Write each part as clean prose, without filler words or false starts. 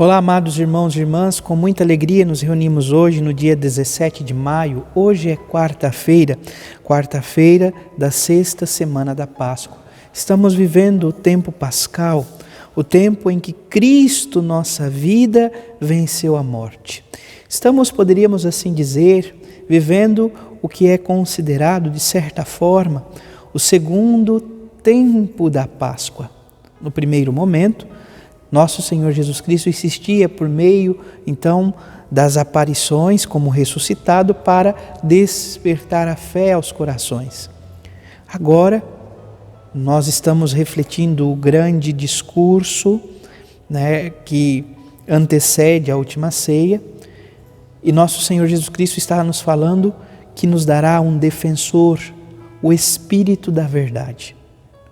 Olá, amados irmãos e irmãs, com muita alegria nos reunimos hoje no dia 17 de maio. Hoje é quarta-feira da sexta semana da Páscoa. Estamos vivendo o tempo pascal, o tempo em que Cristo, nossa vida, venceu a morte. Estamos, poderíamos assim dizer, vivendo o que é considerado, de certa forma, o segundo tempo da Páscoa. No primeiro momento, nosso Senhor Jesus Cristo insistia por meio, então, das aparições como ressuscitado para despertar a fé aos corações. Agora, nós estamos refletindo o grande discurso, que antecede a última ceia, e nosso Senhor Jesus Cristo está nos falando que nos dará um defensor, o Espírito da Verdade,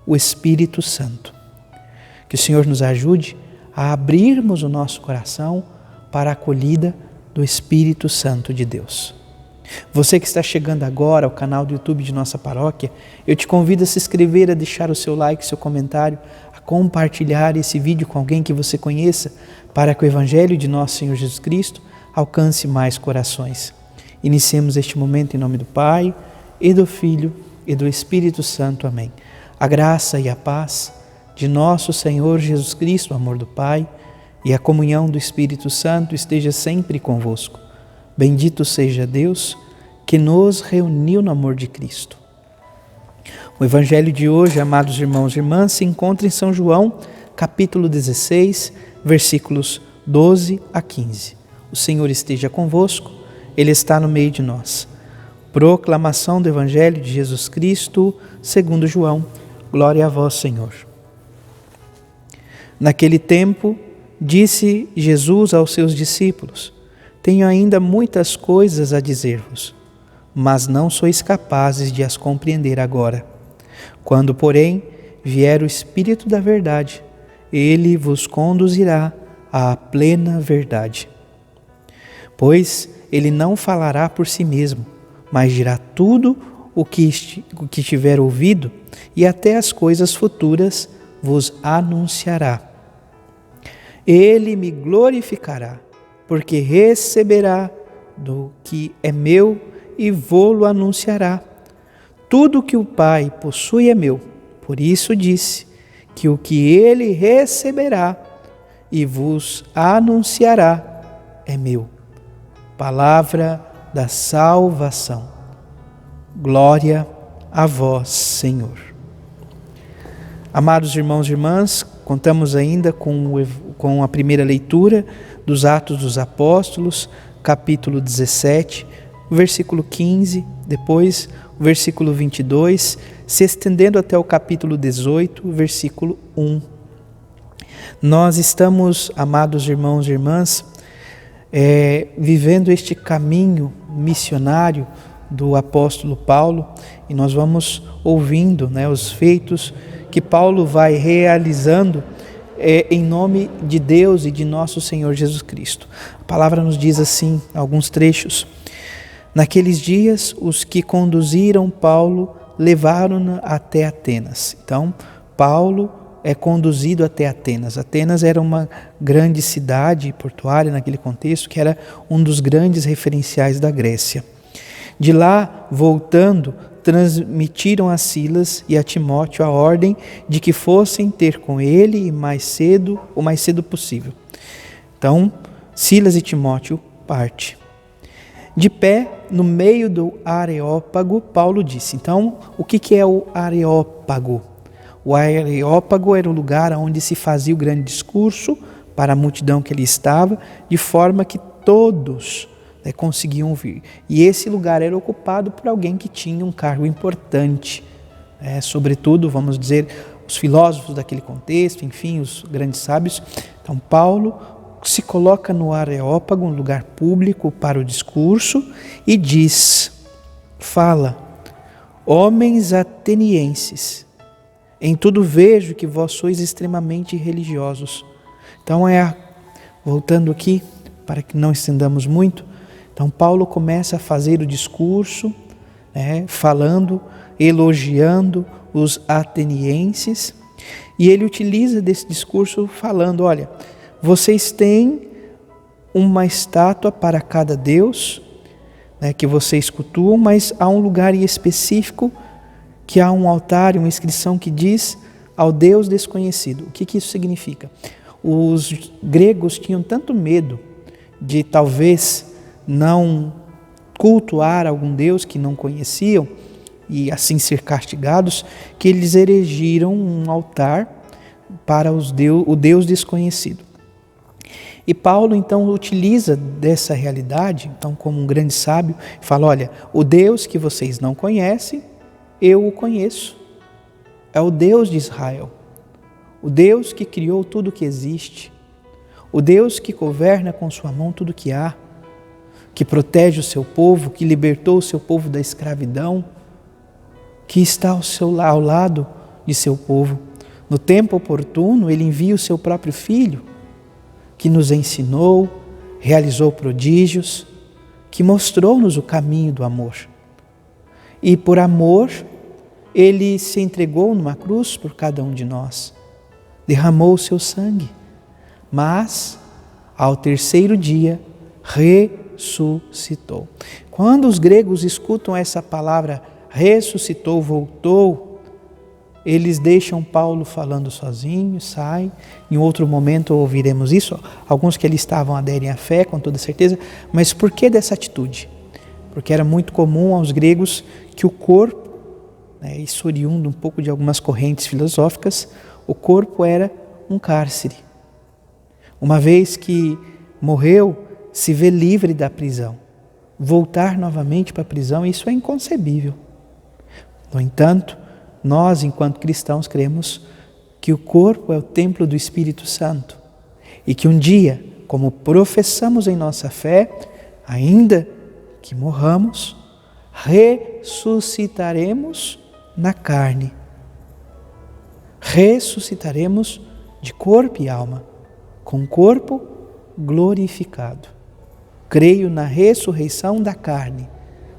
o Espírito Santo. Que o Senhor nos ajude a abrirmos o nosso coração para a acolhida do Espírito Santo de Deus. Você que está chegando agora ao canal do YouTube de nossa paróquia, eu te convido a se inscrever, a deixar o seu like, seu comentário, a compartilhar esse vídeo com alguém que você conheça, para que o Evangelho de nosso Senhor Jesus Cristo alcance mais corações. Iniciemos este momento em nome do Pai, e do Filho, e do Espírito Santo. Amém. A graça e a paz de nosso Senhor Jesus Cristo, o amor do Pai e a comunhão do Espírito Santo esteja sempre convosco. Bendito seja Deus que nos reuniu no amor de Cristo. O Evangelho de hoje, amados irmãos e irmãs, se encontra em São João, capítulo 16, versículos 12 a 15. O Senhor esteja convosco, Ele está no meio de nós. Proclamação do Evangelho de Jesus Cristo, segundo João. Glória a vós, Senhor. Naquele tempo, disse Jesus aos seus discípulos: tenho ainda muitas coisas a dizer-vos, mas não sois capazes de as compreender agora. Quando, porém, vier o Espírito da Verdade, Ele vos conduzirá à plena verdade. Pois Ele não falará por si mesmo, mas dirá tudo o que tiver ouvido, e até as coisas futuras vos anunciará. Ele me glorificará, porque receberá do que é meu e vô-lo anunciará. Tudo que o Pai possui é meu, por isso disse que o que ele receberá e vos anunciará é meu. Palavra da salvação. Glória a vós, Senhor. Amados irmãos e irmãs, contamos ainda com a primeira leitura dos Atos dos Apóstolos, capítulo 17, versículo 15, depois o versículo 22, se estendendo até o capítulo 18, versículo 1. Nós estamos, amados irmãos e irmãs, vivendo este caminho missionário do apóstolo Paulo, e nós vamos ouvindo os feitos que Paulo vai realizando em nome de Deus e de nosso Senhor Jesus Cristo. A palavra nos diz assim, alguns trechos: naqueles dias, os que conduziram Paulo levaram-no até Atenas. Então, Paulo é conduzido até Atenas. Atenas era uma grande cidade portuária naquele contexto, que era um dos grandes referenciais da Grécia. De lá, voltando, transmitiram a Silas e a Timóteo a ordem de que fossem ter com ele o mais cedo possível. Então, Silas e Timóteo partem. De pé, no meio do Areópago, Paulo disse. Então, o que é o Areópago? O Areópago era o lugar onde se fazia o grande discurso para a multidão que ali estava, de forma que todos conseguiam ouvir. E esse lugar era ocupado por alguém que tinha um cargo importante. Sobretudo, vamos dizer, os filósofos daquele contexto, enfim, os grandes sábios. Então, Paulo se coloca no Areópago, um lugar público para o discurso, e fala: homens atenienses, em tudo vejo que vós sois extremamente religiosos. Então, voltando aqui, para que não estendamos muito, então Paulo começa a fazer o discurso, falando, elogiando os atenienses, e ele utiliza desse discurso falando: olha, vocês têm uma estátua para cada deus, né, que vocês cultuam, mas há um lugar em específico que há um altar, uma inscrição que diz ao Deus desconhecido. O que isso significa? Os gregos tinham tanto medo de talvez não cultuar algum Deus que não conheciam e assim ser castigados, que eles erigiram um altar para o Deus desconhecido. E Paulo então utiliza dessa realidade, então como um grande sábio, fala, olha, o Deus que vocês não conhecem, eu o conheço. É o Deus de Israel, o Deus que criou tudo que existe, o Deus que governa com sua mão tudo que há, que protege o seu povo, que libertou o seu povo da escravidão, que está ao lado de seu povo. No tempo oportuno, Ele envia o seu próprio Filho, que nos ensinou, realizou prodígios, que mostrou-nos o caminho do amor. E por amor, Ele se entregou numa cruz por cada um de nós, derramou o seu sangue, mas ao terceiro dia ressuscitou. Quando os gregos escutam essa palavra, ressuscitou, voltou, eles deixam Paulo falando sozinho, saem. Em outro momento ouviremos isso. Alguns que ali estavam aderem à fé, com toda certeza. Mas por que dessa atitude? Porque era muito comum aos gregos que o corpo, isso oriundo um pouco de algumas correntes filosóficas, o corpo era um cárcere. Uma vez que morreu, se vê livre da prisão. Voltar novamente para a prisão, isso é inconcebível. No entanto, nós, enquanto cristãos, cremos que o corpo é o templo do Espírito Santo e que um dia, como professamos em nossa fé, ainda que morramos, ressuscitaremos na carne. Ressuscitaremos de corpo e alma, com corpo glorificado. Creio na ressurreição da carne.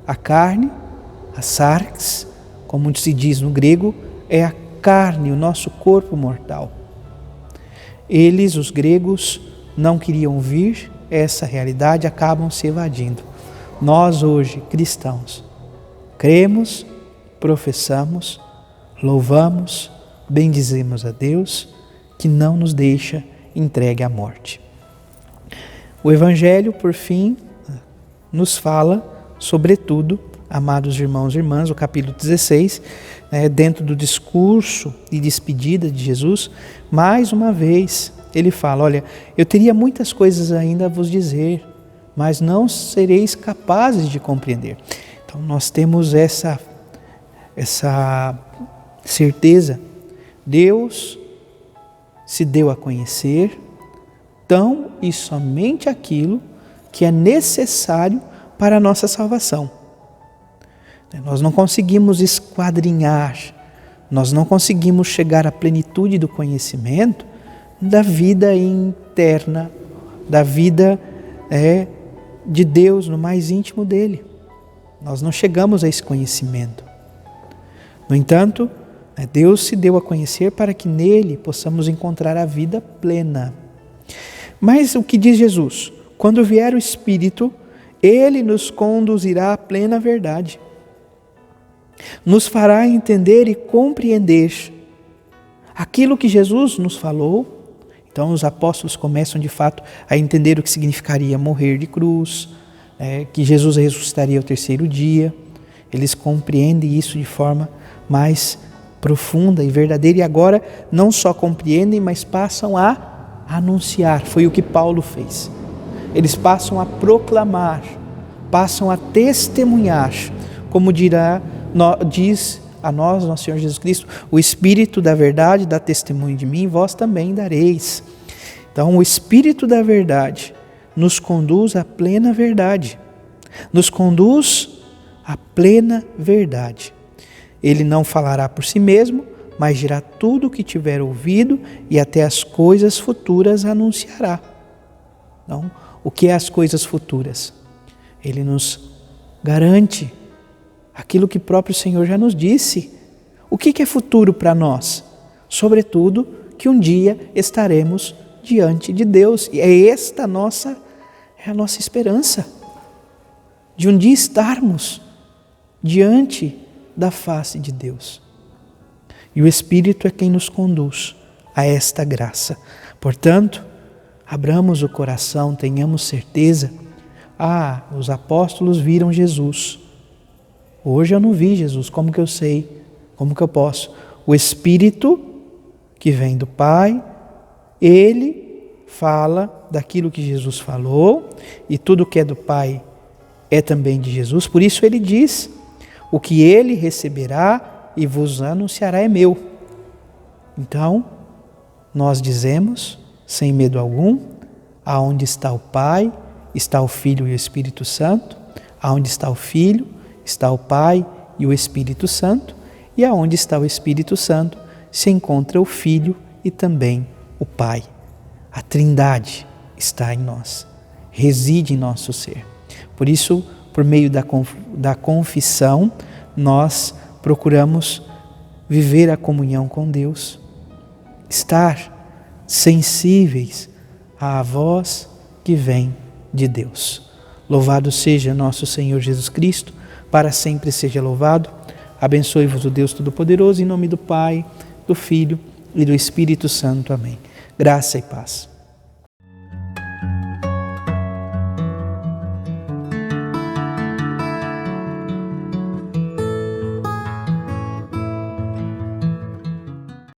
A carne, a sarx, como se diz no grego, é a carne, o nosso corpo mortal. Eles, os gregos, não queriam ouvir essa realidade, acabam se evadindo. Nós hoje, cristãos, cremos, professamos, louvamos, bendizemos a Deus, que não nos deixa entregue à morte. O Evangelho, por fim, nos fala, sobretudo, amados irmãos e irmãs, o capítulo 16, dentro do discurso de despedida de Jesus, mais uma vez ele fala, olha, eu teria muitas coisas ainda a vos dizer, mas não sereis capazes de compreender. Então nós temos essa certeza, Deus se deu a conhecer tão e somente aquilo que é necessário para a nossa salvação. Nós não conseguimos esquadrinhar, nós não conseguimos chegar à plenitude do conhecimento da vida interna, da vida de Deus no mais íntimo dele. Nós não chegamos a esse conhecimento. No entanto, Deus se deu a conhecer para que nele possamos encontrar a vida plena. Mas o que diz Jesus? Quando vier o Espírito, Ele nos conduzirá à plena verdade. Nos fará entender e compreender aquilo que Jesus nos falou. Então os apóstolos começam de fato a entender o que significaria morrer de cruz, que Jesus ressuscitaria ao terceiro dia. Eles compreendem isso de forma mais profunda e verdadeira e agora não só compreendem, mas passam a anunciar. Foi o que Paulo fez. Eles passam a proclamar, passam a testemunhar, como diz a nós, nosso Senhor Jesus Cristo, o Espírito da verdade dá testemunho de mim, vós também dareis. Então o Espírito da verdade nos conduz à plena verdade, nos conduz à plena verdade. Ele não falará por si mesmo, mas dirá tudo o que tiver ouvido e até as coisas futuras anunciará. Então, o que é as coisas futuras? Ele nos garante aquilo que o próprio Senhor já nos disse. O que é futuro para nós? Sobretudo, que um dia estaremos diante de Deus. E é esta a nossa esperança, de um dia estarmos diante da face de Deus. E o Espírito é quem nos conduz a esta graça. Portanto, abramos o coração, tenhamos certeza. Os apóstolos viram Jesus. Hoje eu não vi Jesus, como que eu sei? Como que eu posso? O Espírito que vem do Pai, ele fala daquilo que Jesus falou, e tudo que é do Pai é também de Jesus. Por isso ele diz: o que ele receberá e vos anunciará é meu. Então, nós dizemos, sem medo algum, aonde está o Pai, está o Filho e o Espírito Santo. Aonde está o Filho, está o Pai e o Espírito Santo. E aonde está o Espírito Santo, se encontra o Filho e também o Pai. A Trindade está em nós, reside em nosso ser. Por isso, por meio da confissão, nós procuramos viver a comunhão com Deus, estar sensíveis à voz que vem de Deus. Louvado seja nosso Senhor Jesus Cristo, para sempre seja louvado. Abençoe-vos o Deus Todo-Poderoso, em nome do Pai, do Filho e do Espírito Santo. Amém. Graça e paz.